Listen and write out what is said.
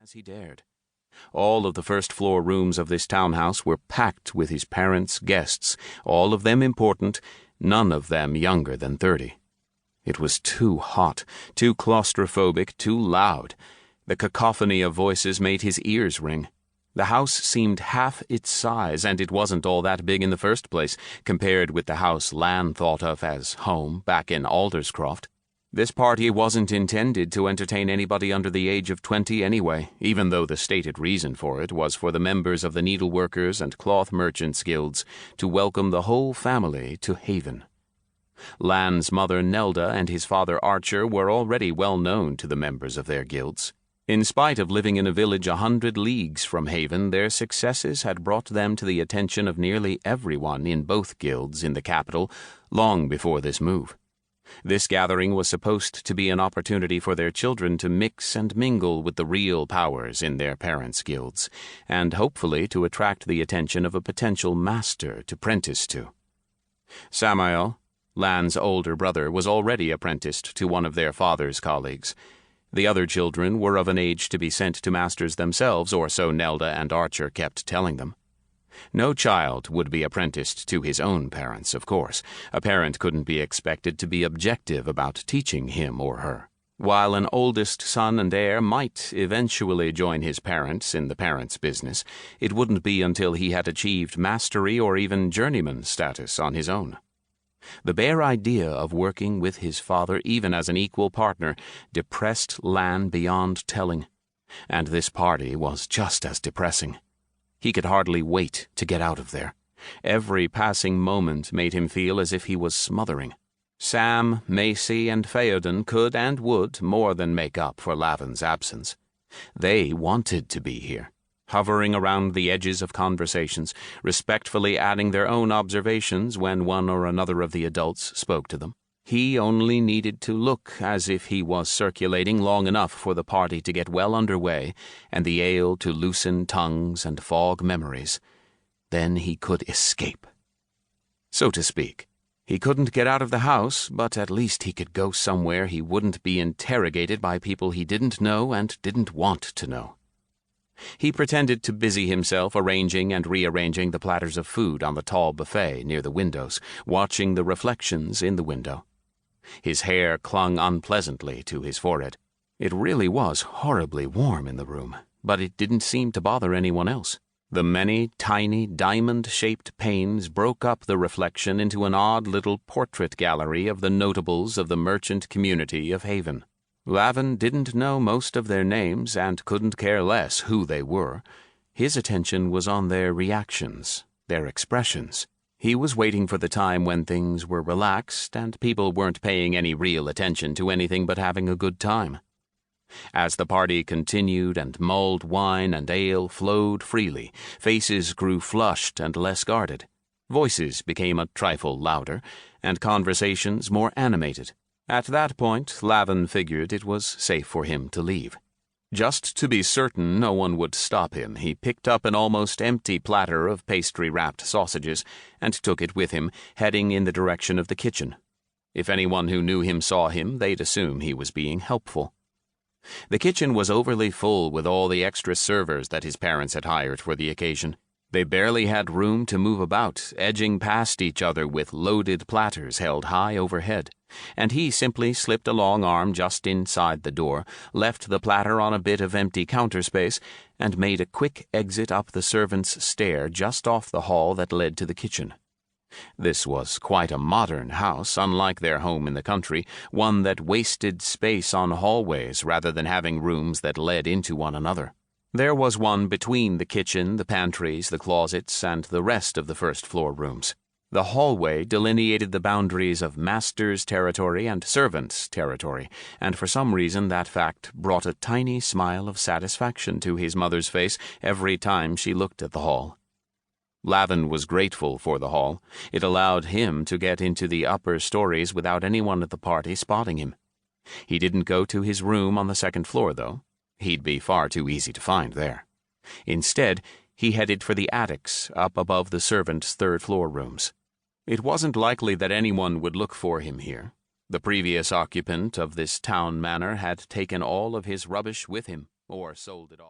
as he dared. All of the first-floor rooms of this townhouse were packed with his parents' guests, all of them important, none of them younger than 30. It was too hot, too claustrophobic, too loud. The cacophony of voices made his ears ring. The house seemed half its size, and it wasn't all that big in the first place, compared with the house Lan thought of as home back in Alderscroft. This party wasn't intended to entertain anybody under the age of 20 anyway, even though the stated reason for it was for the members of the needleworkers and cloth merchants guilds to welcome the whole family to Haven. Lan's mother Nelda and his father Archer were already well known to the members of their guilds. In spite of living in a village 100 leagues from Haven, their successes had brought them to the attention of nearly everyone in both guilds in the capital long before this move. This gathering was supposed to be an opportunity for their children to mix and mingle with the real powers in their parents' guilds, and hopefully to attract the attention of a potential master to prentice to. Samael, Lan's older brother, was already apprenticed to one of their father's colleagues. The other children were of an age to be sent to masters themselves, or so Nelda and Archer kept telling them. No child would be apprenticed to his own parents, of course. A parent couldn't be expected to be objective about teaching him or her. While an oldest son and heir might eventually join his parents in the parents' business, it wouldn't be until he had achieved mastery or even journeyman status on his own. The bare idea of working with his father, even as an equal partner, depressed Lan beyond telling. And this party was just as depressing. He could hardly wait to get out of there. Every passing moment made him feel as if he was smothering. Sam, Macy, and Theoden could and would more than make up for Lavan's absence. They wanted to be here, hovering around the edges of conversations, respectfully adding their own observations when one or another of the adults spoke to them. He only needed to look as if he was circulating long enough for the party to get well underway and the ale to loosen tongues and fog memories. Then he could escape. So to speak. He couldn't get out of the house, but at least he could go somewhere he wouldn't be interrogated by people he didn't know and didn't want to know. He pretended to busy himself arranging and rearranging the platters of food on the tall buffet near the windows, watching the reflections in the window. His hair clung unpleasantly to his forehead. It really was horribly warm in the room, but it didn't seem to bother anyone else. The many tiny diamond-shaped panes broke up the reflection into an odd little portrait gallery of the notables of the merchant community of Haven. Lavan didn't know most of their names and couldn't care less who they were. His attention was on their reactions, their expressions. He was waiting for the time when things were relaxed and people weren't paying any real attention to anything but having a good time. As the party continued and mulled wine and ale flowed freely, faces grew flushed and less guarded. Voices became a trifle louder, and conversations more animated. At that point, Lavan figured it was safe for him to leave. Just to be certain no one would stop him, he picked up an almost empty platter of pastry-wrapped sausages and took it with him, heading in the direction of the kitchen. If anyone who knew him saw him, they'd assume he was being helpful. The kitchen was overly full with all the extra servers that his parents had hired for the occasion. They barely had room to move about, edging past each other with loaded platters held high overhead, and he simply slipped a long arm just inside the door, left the platter on a bit of empty counter space, and made a quick exit up the servants' stair just off the hall that led to the kitchen. This was quite a modern house, unlike their home in the country, one that wasted space on hallways rather than having rooms that led into one another. There was one between the kitchen, the pantries, the closets, and the rest of the first-floor rooms. The hallway delineated the boundaries of master's territory and servant's territory, and for some reason that fact brought a tiny smile of satisfaction to his mother's face every time she looked at the hall. Lavan was grateful for the hall. It allowed him to get into the upper stories without anyone at the party spotting him. He didn't go to his room on the second floor, though. He'd be far too easy to find there. Instead, he headed for the attics up above the servants' third-floor rooms. It wasn't likely that anyone would look for him here. The previous occupant of this town manor had taken all of his rubbish with him, or sold it off.